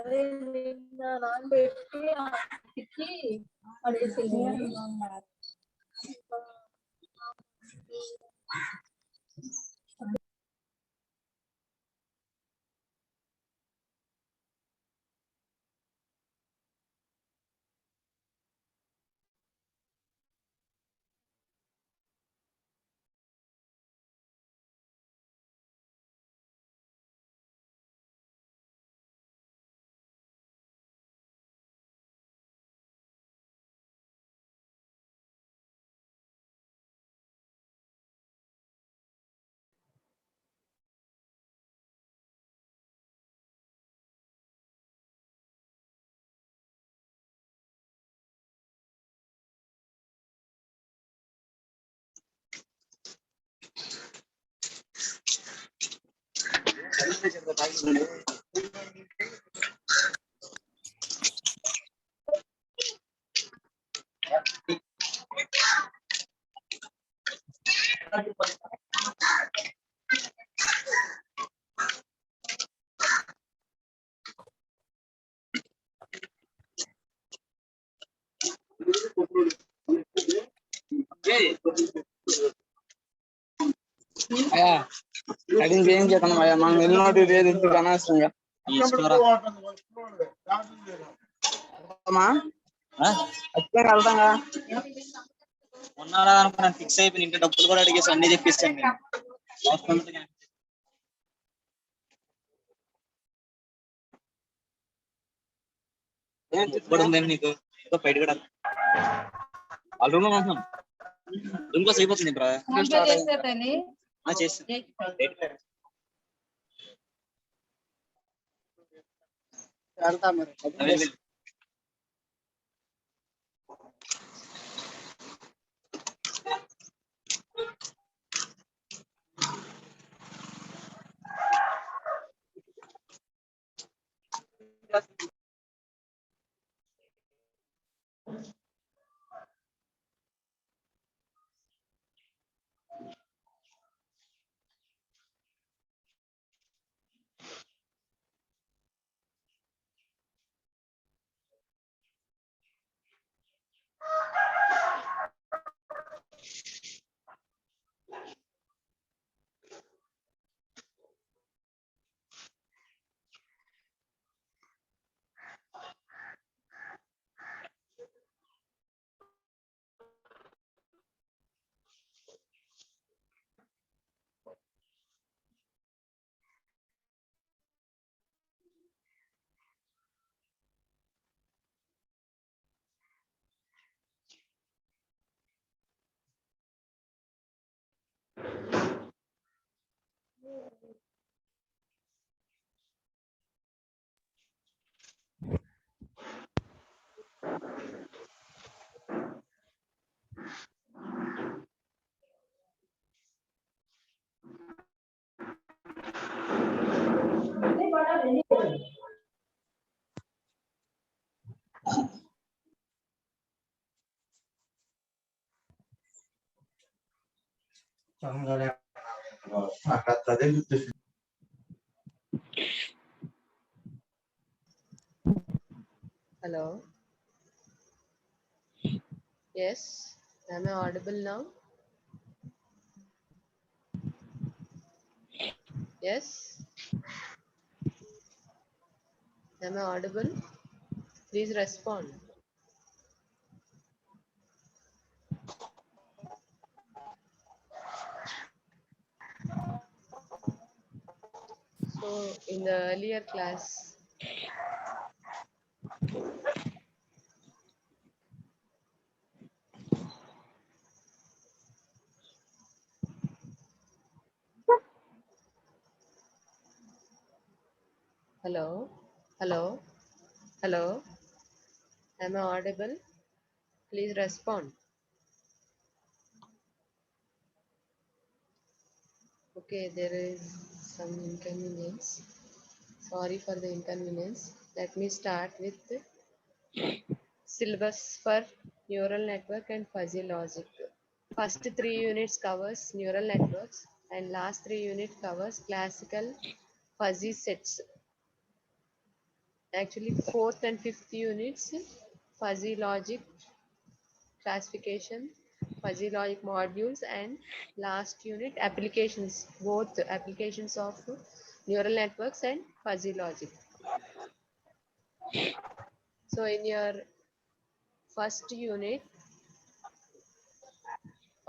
అదే నానబెట్టి తిక్కి పడేసేది. అడిగి ఏం చేద్దాం అయ్యా, మనం వెళ్ళినోటి లేదు ఇప్పుడు అనవసరంగా వెళ్తాంగా ఉన్నారా అనుకున్నాను, ఫిక్స్ అయిపోయి ఇంకా డబ్బులు కూడా అడిగేసి అన్ని తెప్పిస్తాను నేను. ఇప్పుడు ఉందండి నీకు బయట కూడా వాళ్ళ రూమ్ లో ఉంటున్నాం. రూమ్ కోసం అయిపోతుంది వెళ్తా మరి. Hello. Yes. Am I audible now? Yes. Am I audible? Please respond. So in the earlier class, hello, hello, hello. Am I audible? Please respond. Okay, there is some inconvenience. Sorry for the inconvenience. Let me start with the syllabus for neural network and fuzzy logic. First 3 units covers neural networks and last 3 units covers classical fuzzy sets. Actually, fourth and fifth units, fuzzy logic classification, fuzzy logic modules, and last unit applications, both applications of neural networks and fuzzy logic. So in your first unit,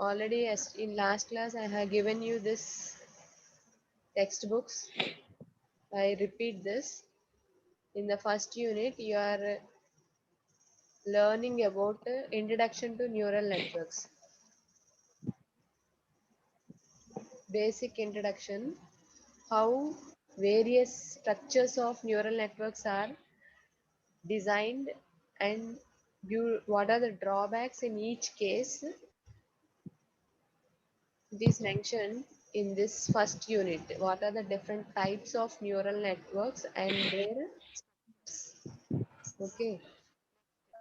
already as in last class, I have given you this textbooks. I repeat this. In the first unit, you are learning about introduction to neural networks. Basic introduction, how various structures of neural networks are designed and what are the drawbacks in each case. It is mentioned in this first unit. What are the different types of neural networks and their okay.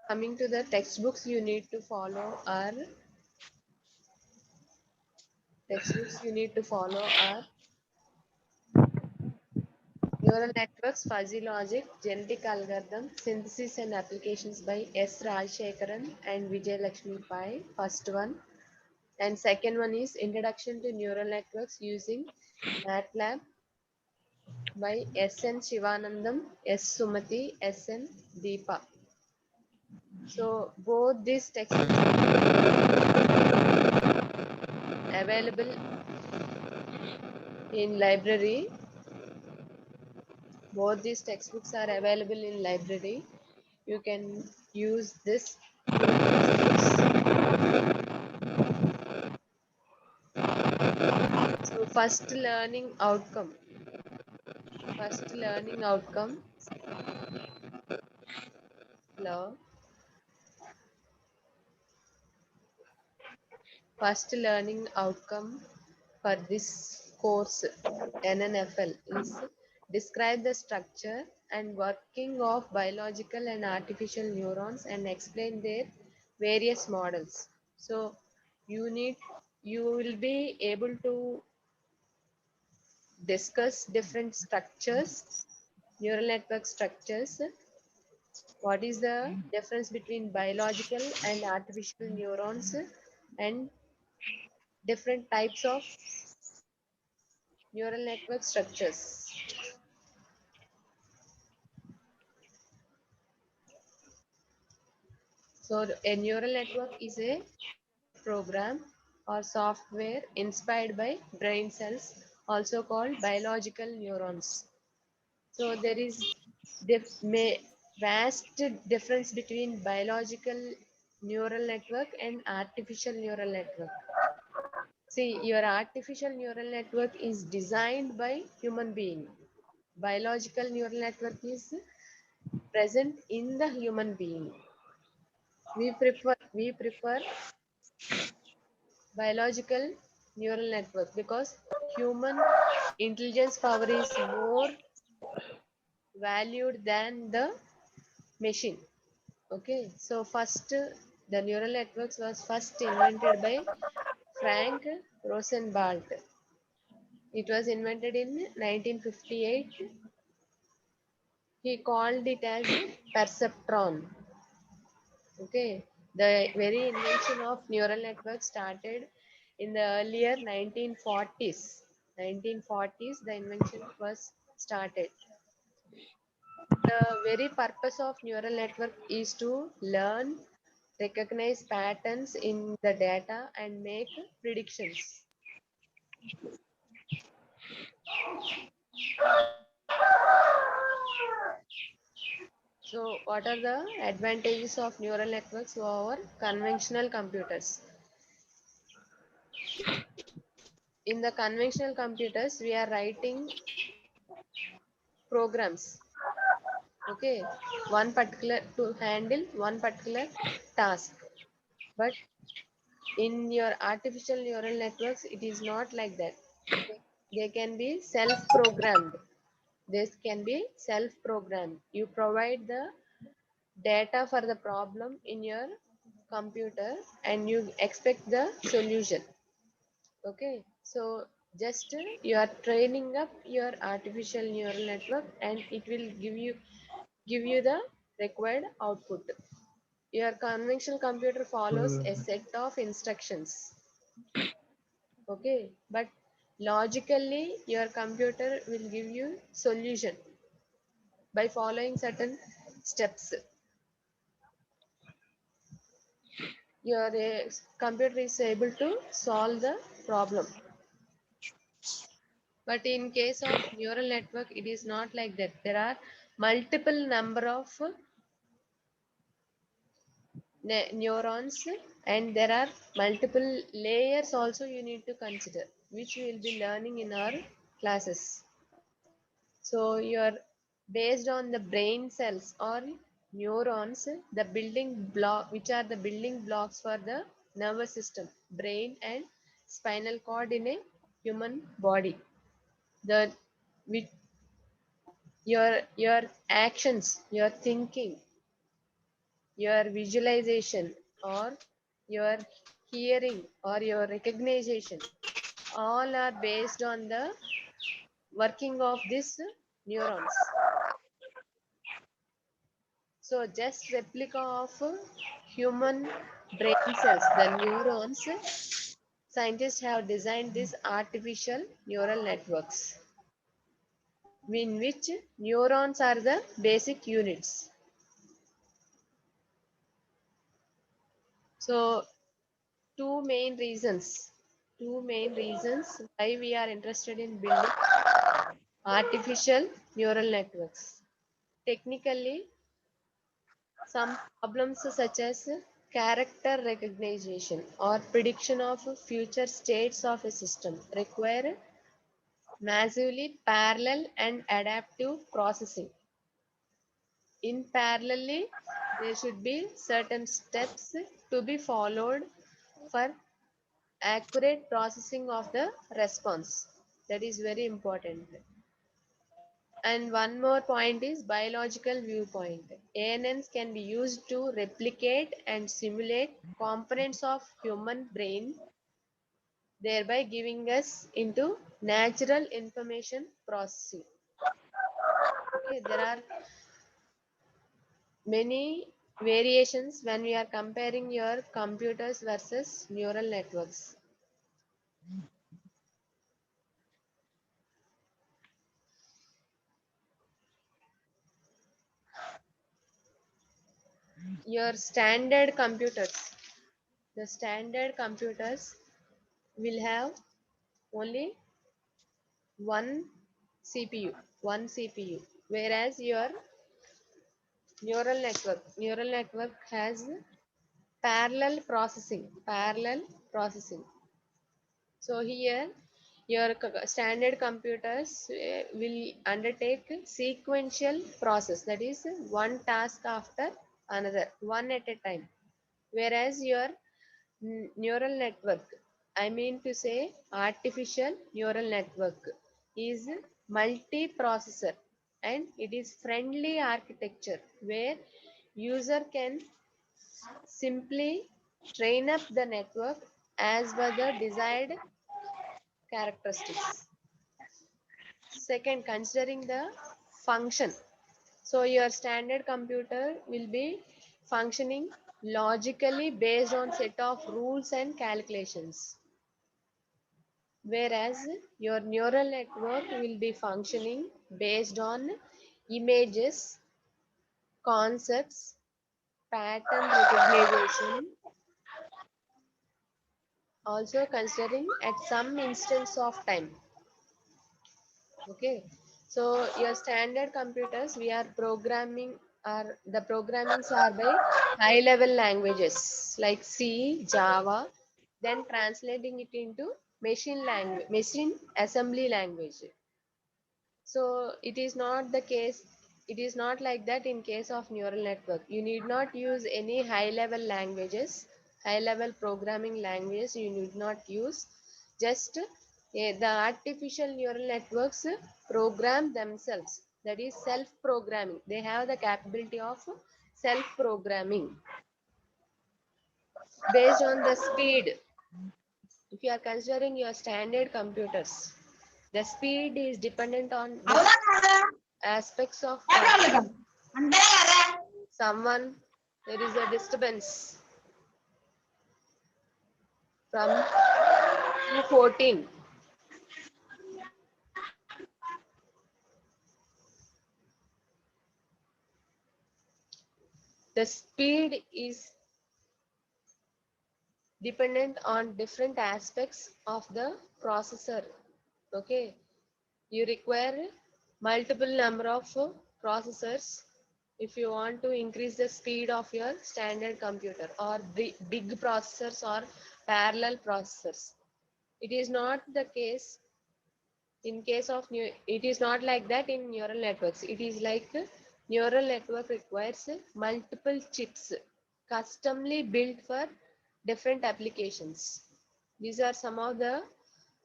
Coming to the textbooks you need to follow are neural networks, fuzzy logic, genetic algorithm, synthesis and applications by S. Rajshekaran and Vijay Lakshmi Pai, first one. And second one is Introduction to Neural Networks using MATLAB by S.N. Shivanandam, S. Sumati, S.N. Deepa. So both these textbooks are available in library. Both these textbooks are available in library. You can use this textbooks. So first learning outcome. Hello. First learning outcome for this course NNFL is describe the structure and working of biological and artificial neurons and explain their various models. So you will be able to discuss different structures, neural network structures. What is the difference between biological and artificial neurons and different types of neural network structures. So a neural network is a program or software inspired by brain cells, also called biological neurons. So there is vast difference between biological neural network and artificial neural network. See, your artificial neural network is designed by human being. Biological neural network is present in the human being. We prefer biological neural network because human intelligence power is more valued than the machine. Okay, so first the neural networks was first invented by Frank Rosenblatt. It was invented in 1958. He called it as perceptron. Okay, the very invention of neural network started in the earlier 1940s. 1940s, the invention was started. The very purpose of neural network is to learn, recognize patterns in the data, and make predictions. So, what are the advantages of neural networks over conventional computers? In the conventional computers, we are writing programs, okay, one particular to handle one particular task. But in your artificial neural networks, it is not like that. They can be self-programmed. This can be self-programmed. You provide the data for the problem in your computer and you expect the solution. Okay, so just you are training up your artificial neural network and it will give you the required output. Your conventional computer follows a set of instructions. Okay, but logically your computer will give you solution by following certain steps. Your computer is able to solve the problem. But in case of neural network, it is not like that. There are multiple number of neurons and there are multiple layers also you need to consider, which we will be learning in our classes. So you're based on the brain cells or neurons, the building block, which are the building blocks for the nervous system, brain and spinal cord in a human body. The with your actions, your thinking, your visualization, or your hearing or your recognition, all are based on the working of these neurons. So just replica of human brain cells, the neurons, scientists have designed these artificial neural networks in which neurons are the basic units. So two main reasons why we are interested in building artificial neural networks. Technically, some problems such as character recognition or prediction of future states of a system require massively parallel and adaptive processing. In parallelly, there should be certain steps to be followed for accurate processing of the response. That is very important. And one more point is biological viewpoint. ANNs can be used to replicate and simulate components of human brain, thereby giving us into natural information processing. Okay, there are many variations when we are comparing your computers versus neural networks. Your standard computers, the standard computers will have only one CPU, whereas your neural network has parallel processing. So here your standard computers will undertake sequential process, that is one task after another, one at a time, whereas your neural network, I mean to say artificial neural network, is multi-processor and it is friendly architecture where user can simply train up the network as per the desired characteristics. Second, considering the function. So your standard computer will be functioning logically based on set of rules and calculations. Whereas your neural network will be functioning based on images, concepts, pattern recognition, also considering at some instance of time. Okay, so your standard computers, we are programming, are the programmings are by high level languages like C, Java, then translating it into machine language, machine assembly language. So it is not the case, it is not like that in case of neural network. You need not use any high level languages, high level programming languages you need not use. Just the artificial neural networks program themselves. That is self programming. They have the capability of self programming based on the speed. If you are considering your standard computers, the speed is dependent on aspects of what? Someone, there is a disturbance from 214. The speed is dependent on different aspects of the processor. Okay, you require multiple number of processors if you want to increase the speed of your standard computer, or big processors or parallel processors. It is not the case in case of it is not like that in neural networks. It is like neural network requires multiple chips customly built for different applications. These are some of the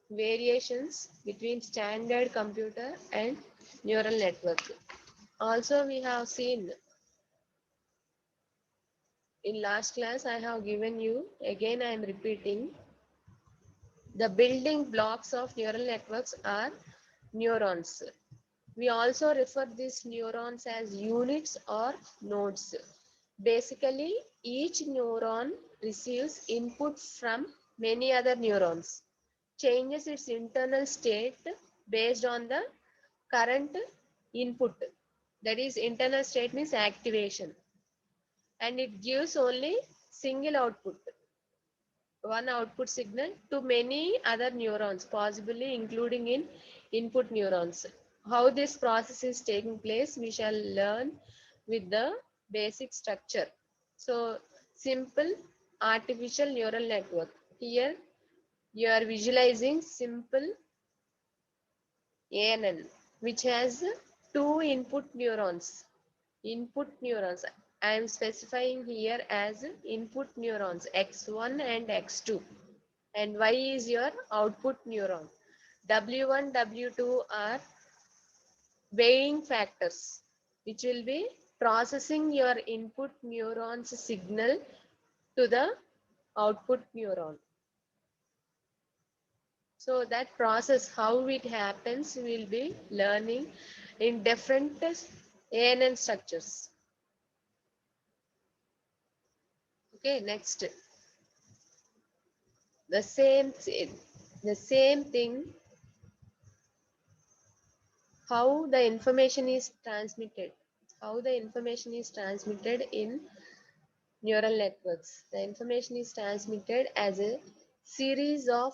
variations between standard computer and neural network. Also, we have seen in last class, I have given you, again I am repeating, the building blocks of neural networks are neurons. We also refer these neurons as units or nodes. Basically, each neuron receives input from many other neurons, changes its internal state based on the current input. That is, internal state means activation, and it gives only single output, one output signal to many other neurons, possibly including in input neurons. How this process is taking place, we shall learn with the basic structure. So, simple artificial neural network. Here, you are visualizing simple ANN, which has two input neurons. Input neurons, I am specifying here as input neurons X1 and X2, and Y is your output neuron. W1, W2 are weighing factors, which will be processing your input neuron's signal to the output neuron. So that process, how it happens, we'll be learning in different ANN structures. Okay, next. The same thing, how the information is transmitted. How the information is transmitted in neural networks. The information is transmitted as a series of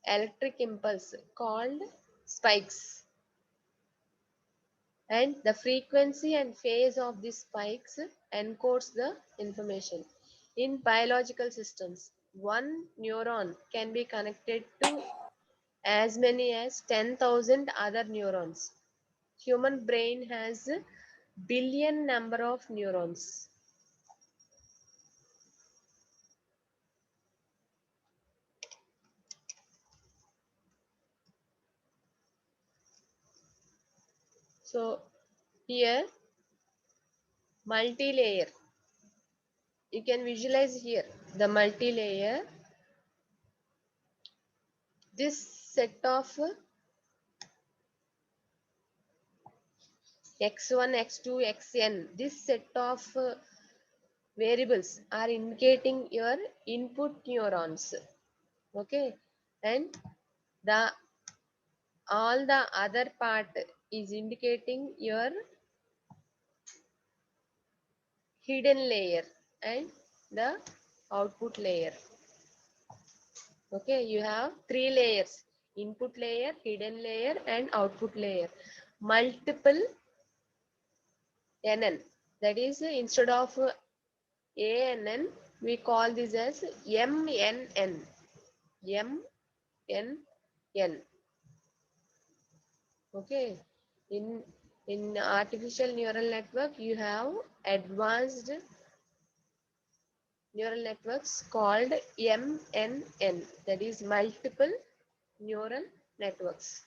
electric impulse called spikes, and the frequency and phase of these spikes encodes the information. In biological systems, one neuron can be connected to as many as 10,000 other neurons. Human brain has billion number of neurons. So here, multi-layer. You can visualize here the multi-layer this set of x1, x2, xn, this set of variables are indicating your input neurons. Okay, and the all the other part is indicating your hidden layer and the output layer. Okay, you have three layers: input layer, hidden layer, and output layer. Multiple NN, that is instead of ANN we call this as MNN. MNN. Okay, in artificial neural network you have advanced neural networks called MNN, that is multiple neural networks.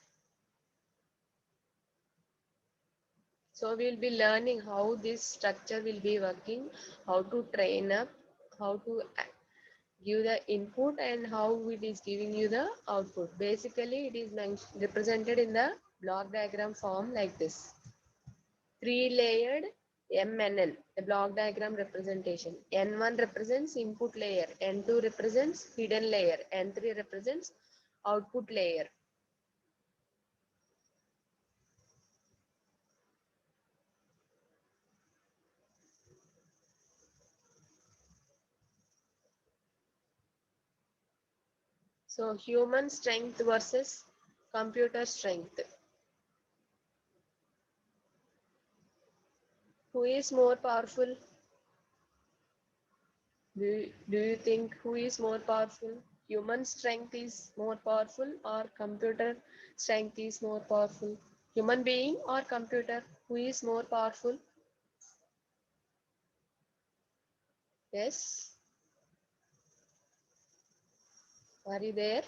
So we will be learning how this structure will be working, how to train up, how to give the input, and how it is giving you the output. Basically it is represented in the block diagram form like this: three-layered MNN, a block diagram representation. N1 represents input layer, N2 represents hidden layer, N3 represents output layer. So human strength versus computer strength. Who is more powerful? Do you think who is more powerful? Human strength is more powerful or computer strength is more powerful? Human being or computer? Who is more powerful? Yes. Are you there?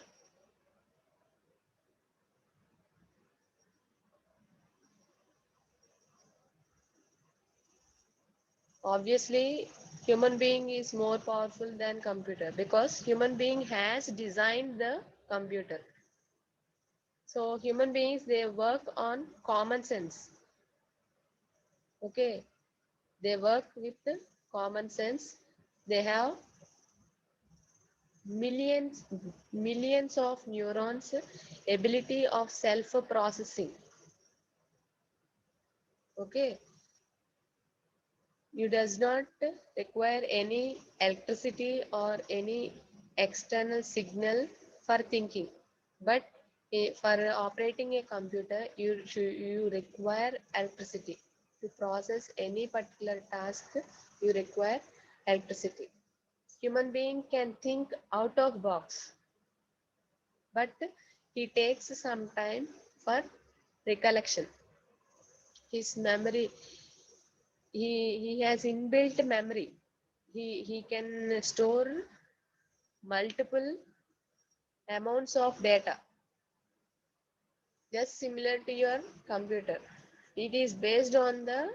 Obviously, human being is more powerful than computer because human being has designed the computer. So human beings, they work on common sense. Okay, they work with the common sense. They have millions of neurons, ability of self processing. Okay, you does not require any electricity or any external signal for thinking, but for operating a computer you require electricity. To process any particular task you require electricity. Human being can think out of box, but he takes some time for recollection. His memory, he has inbuilt memory. He can store multiple amounts of data, just similar to your computer. It is based on the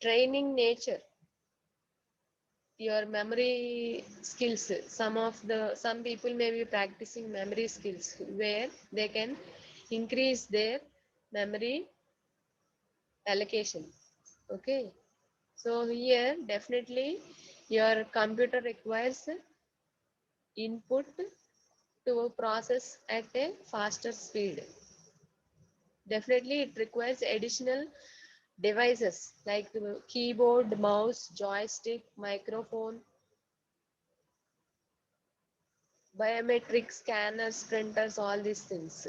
training nature, your memory skills. Some people may be practicing memory skills where they can increase their memory allocation. Okay, so here definitely your computer requires input to process at a faster speed. Definitely it requires additional devices like the keyboard, mouse, joystick, microphone, biometric scanners, printers, all these things.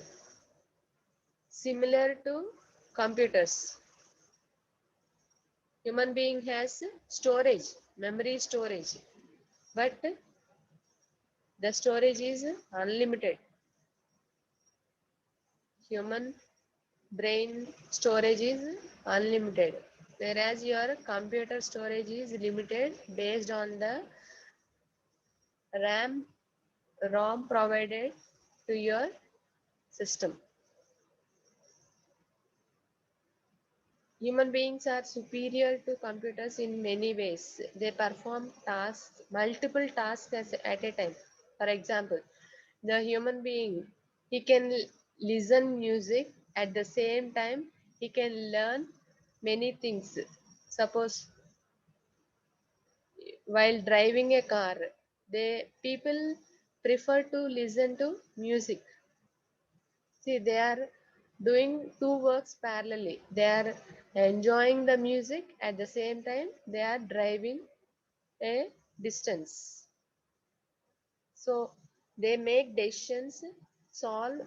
Similar to computers, human being has storage, memory storage, but the storage is unlimited. Human brain storage is unlimited, whereas your computer storage is limited based on the RAM, ROM provided to your system. Human beings are superior to computers in many ways. They perform tasks, multiple tasks at a time. For example, the human being, he can listen music at the same time he can learn many things. Suppose while driving a car, they people prefer to listen to music. See, they are doing two works parallelly. They are enjoying the music at the same time they are driving a distance. So they make decisions, solve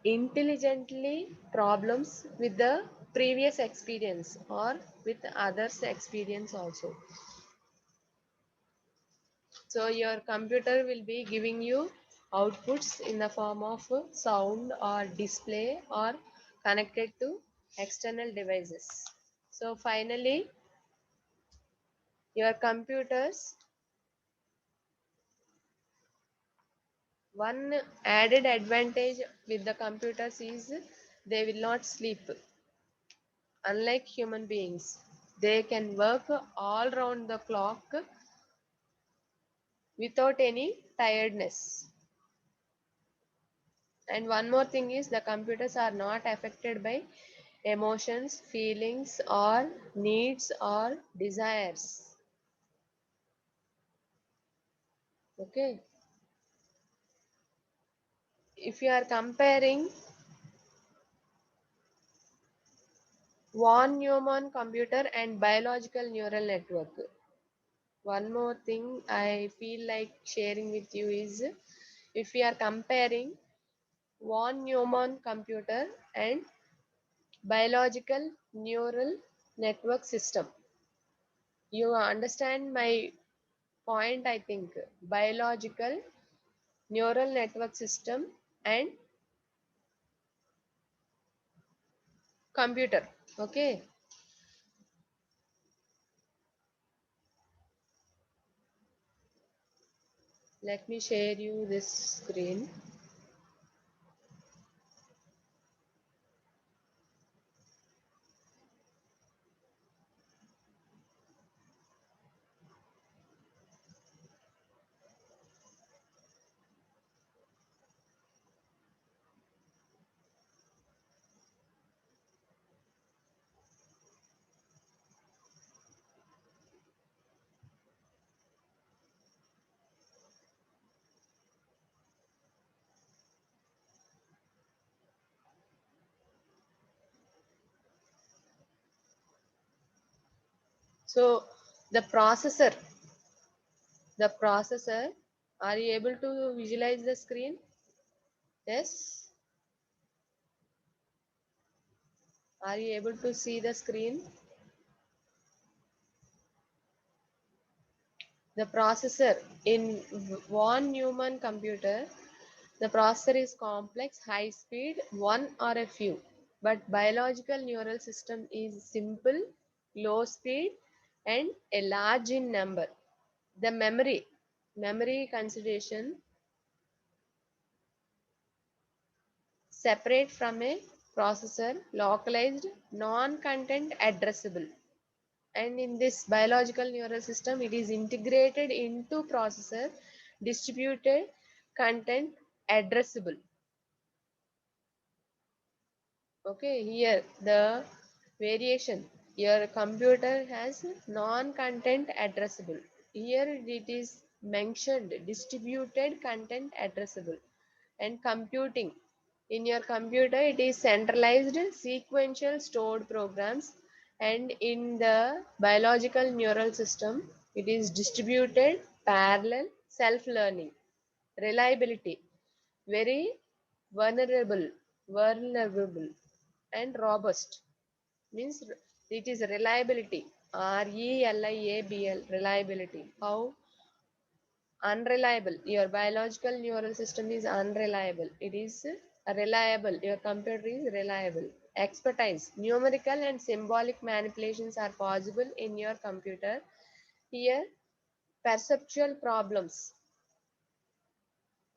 intelligently problems with the previous experience or with others' experience also. So your computer will be giving you outputs in the form of sound or display or connected to external devices. So finally, your computers, one added advantage with the computers is they will not sleep. Unlike human beings, they can work all round the clock without any tiredness. And one more thing is the computers are not affected by emotions, feelings, or needs or desires. Okay. If you are comparing von Neumann computer and biological neural network, one more thing I feel like sharing with you is if we are comparing von Neumann computer and biological neural network system, you understand my point, I think. Biological neural network system and computer. Okay. Let me share you this screen. So the processor, are you able to visualize the screen? Yes. Are you able to see the screen? The processor in von Neumann computer, the processor is complex, high speed, one or a few. But biological neural system is simple, low speed, and a large in number. The memory consideration separate from a processor, localized, non-content addressable. And in this biological neural system, it is integrated into processor, distributed, content addressable. Okay, here the variation. Your computer has non-content addressable. Here it is mentioned distributed content addressable. And computing. In your computer, it is centralized, sequential stored programs. And in the biological neural system, it is distributed, parallel, self-learning. Reliability. Very vulnerable and robust, means it is reliability, reliable, reliability. How unreliable? Your biological neural system is unreliable, it is reliable, your computer is reliable. Expertise. Numerical and symbolic manipulations are possible in your computer. Here, perceptual problems.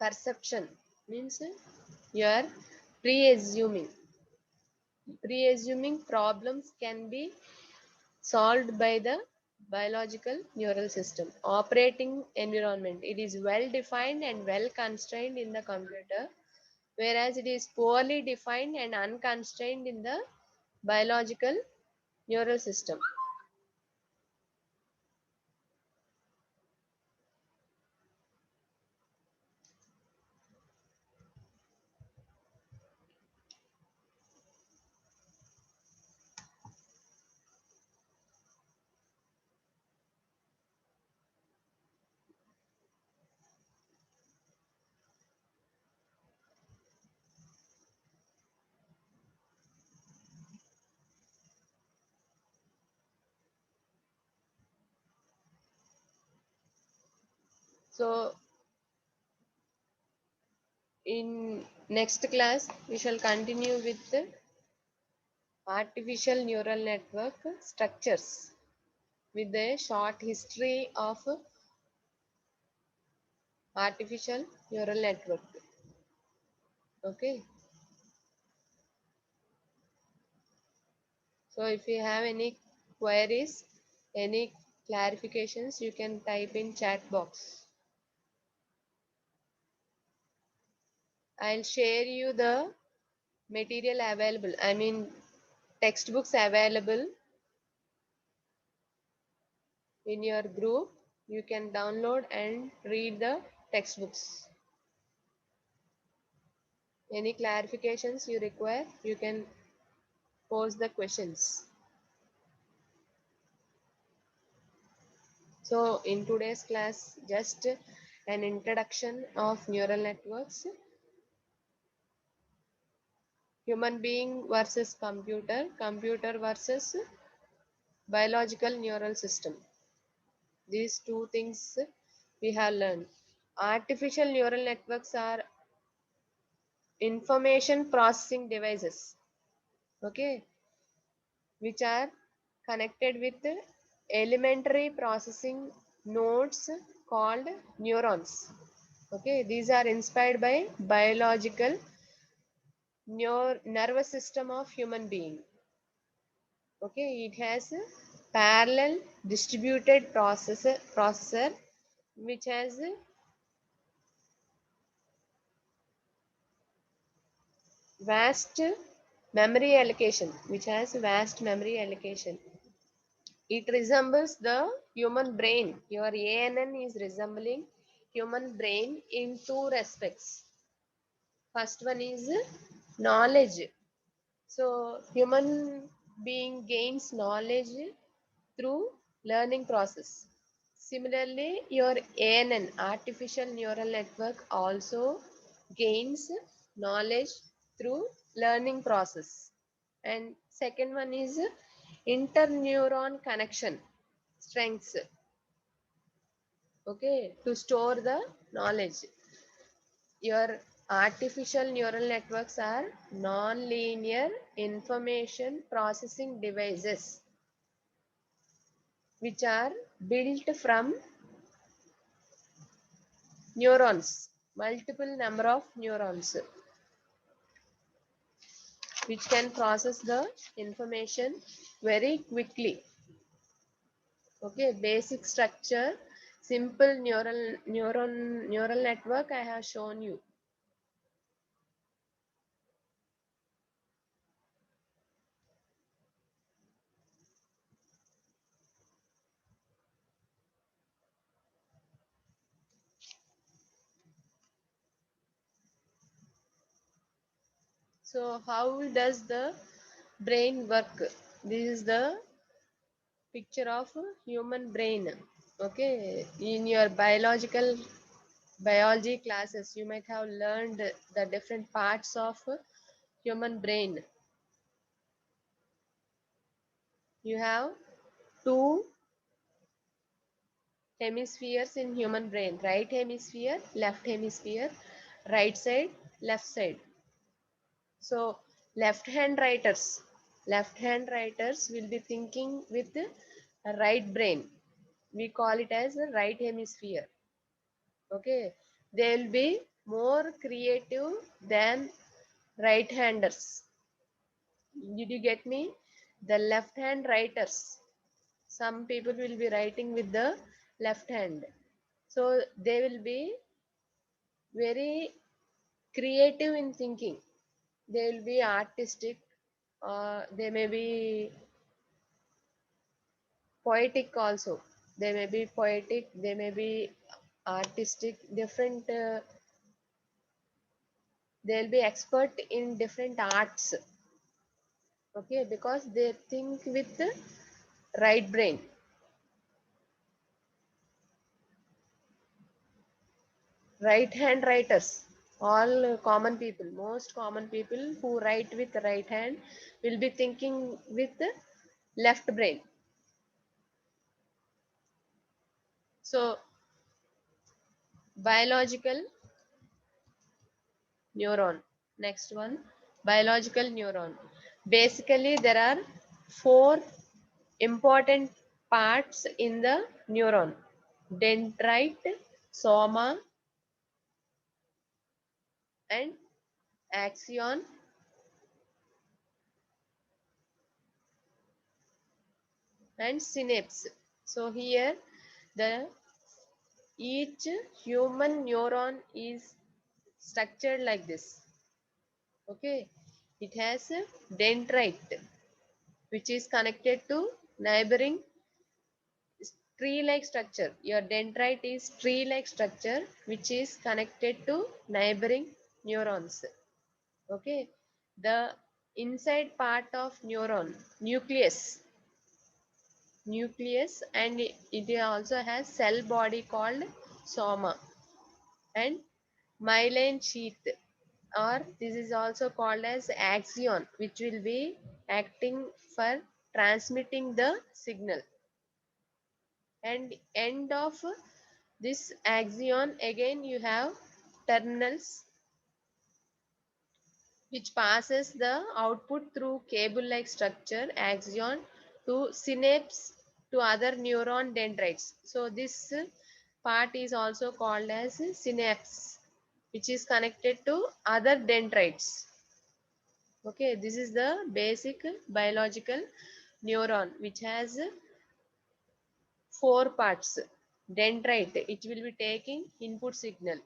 Perception means you are pre-assuming. Pre-assuming problems can be solved by the biological neural system. Operating environment. It is well defined and well constrained in the computer, whereas it is poorly defined and unconstrained in the biological neural system. So in next class, we shall continue with the artificial neural network structures with a short history of artificial neural network. Okay. So if you have any queries, any clarifications, you can type in chat box. I'll share you the material available. I mean textbooks available in your group. You can download and read the textbooks. Any clarifications you require, you can pose the questions. So in today's class, just an introduction of neural networks, human being versus computer, computer versus biological neural system. These two things we have learned. Artificial neural networks are information processing devices, okay, which are connected with elementary processing nodes called neurons. Okay, these are inspired by biological nervous system of human being. Okay, it has a parallel distributed processor which has vast memory allocation, It resembles the human brain. Your ANN is resembling human brain in two respects. First one is knowledge. So human being gains knowledge through learning process. Similarly, your ANN, artificial neural network, also gains knowledge through learning process. And second one is interneuron connection strengths, okay, to store the knowledge. Your artificial neural networks are non-linear information processing devices which are built from neurons, multiple number of neurons, which can process the information very quickly. Okay, basic structure, simple neural network I have shown you. So how does the brain work? This is the picture of human brain. Okay, in your biology classes, you might have learned the different parts of human brain. You have two hemispheres in human brain, right hemisphere, left hemisphere, right side, left side. So left hand writers will be thinking with a right brain. We call it as a right hemisphere. Okay, they will be more creative than right handers. Did you get me? The left hand writers some people will be writing with the left hand. So they will be very creative in thinking. They will be artistic, they may be poetic also. They may be poetic, they may be artistic, different, they'll be expert in different arts. Okay, because they think with the right brain. Right hand writers, all common people, most common people who write with right hand will be thinking with the left brain. So biological neuron, next one, biological neuron. Basically there are four important parts in the neuron: dendrite, soma, and axon, and synapse. So here the each human neuron is structured like this. Okay, it has a dendrite which is connected to neighboring tree-like structure. Your dendrite is tree-like structure which is connected to neighboring neurons. Okay, the inside part of neuron, nucleus, and it also has cell body called soma, and myelin sheath, or this is also called as axon, which will be acting for transmitting the signal. And end of this axon, again you have terminals which passes the output through cable-like structure axon to synapse to other neuron dendrites. So this part is also called as synapse, which is connected to other dendrites. Okay, this is the basic biological neuron which has four parts. Dendrite, it will be taking input signal.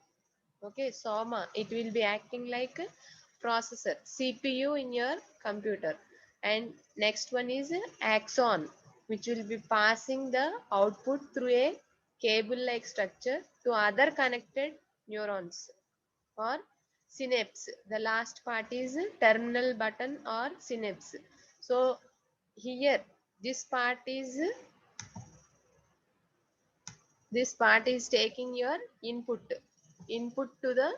Okay, soma, it will be acting like a processor, CPU in your computer. And next one is axon, which will be passing the output through a cable like structure to other connected neurons, or synapse. The last part is terminal button or synapse. So here this part is taking your input to the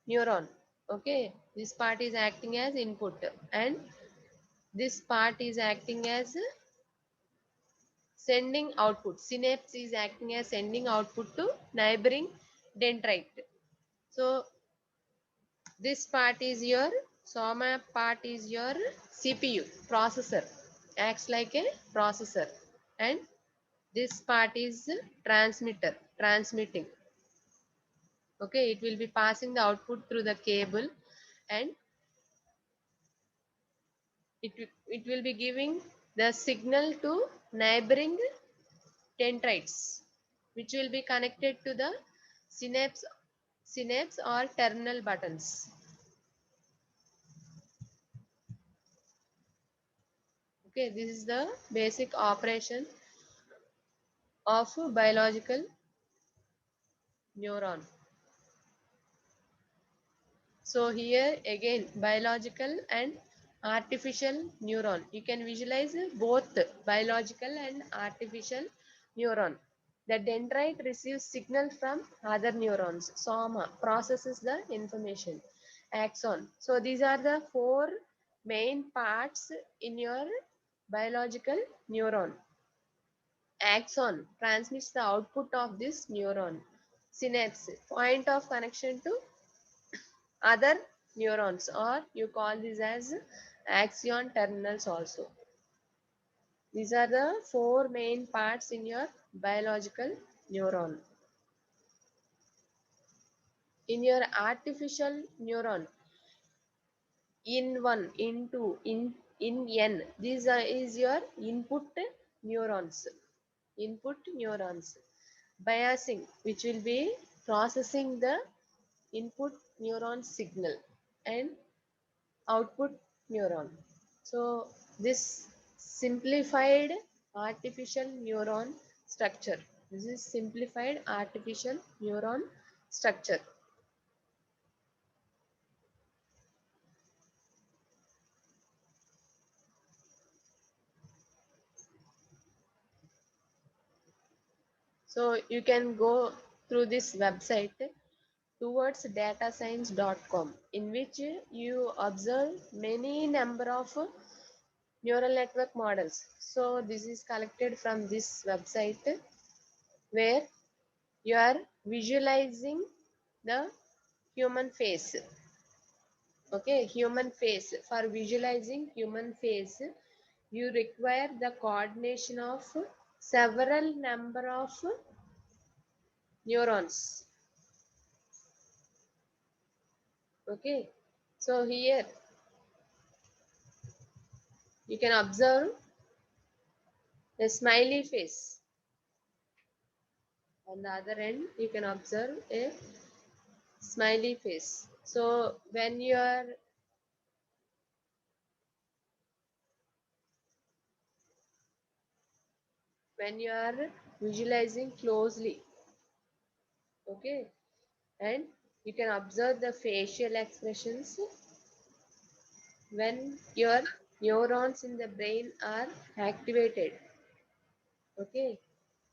neuron. Okay, this part is acting as input, and this part is acting as sending output. Synapse is acting as sending output to neighboring dendrite. So this part is your soma, part is your CPU, processor, acts like a processor, and this part is transmitter, transmitting. Okay, it will be passing the output through the cable, and it will be giving the signal to neighboring dendrites, which will be connected to the synapse or terminal buttons. Okay, this is the basic operation of biological neuron. So here again, biological and artificial neuron. You can visualize both biological and artificial neuron. The dendrite receives signal from other neurons. Soma processes the information. Axon. So these are the four main parts in your biological neuron. Axon transmits the output of this neuron. Synapse, point of connection to other neurons, or you call this as axon terminals also. These are the four main parts in your biological neuron. In your artificial neuron, in 1, in 2, in N. These is your input neurons. Input neurons. Biasing, which will be processing the input neuron signal, and output neuron. So this simplified artificial neuron structure. This is simplified artificial neuron structure. So you can go through this website towardsdatascience.com, in which you observe many number of neural network models. So this is collected from this website, where you are visualizing the human face. Okay, human face. For visualizing human face, you require the coordination of several number of neurons. Okay, so here you can observe a smiley face. On the other end, you can observe a smiley face. So when you are visualizing closely, okay, and you can observe the facial expressions when your neurons in the brain are activated. Okay,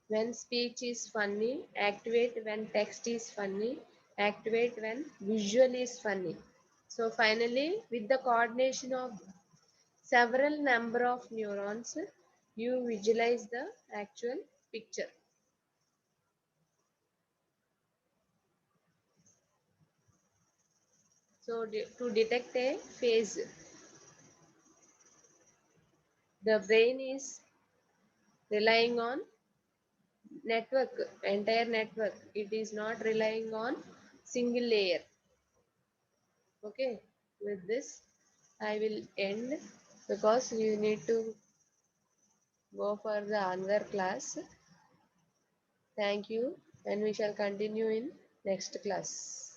when speech is funny, activate. When text is funny, activate. When visual is funny. So finally, with the coordination of several number of neurons, you visualize the actual picture. So to detect a phase, the brain is relying on network, entire network. It is not relying on single layer. Okay, with this I will end, because you need to go for the another class. Thank you, and we shall continue in next class.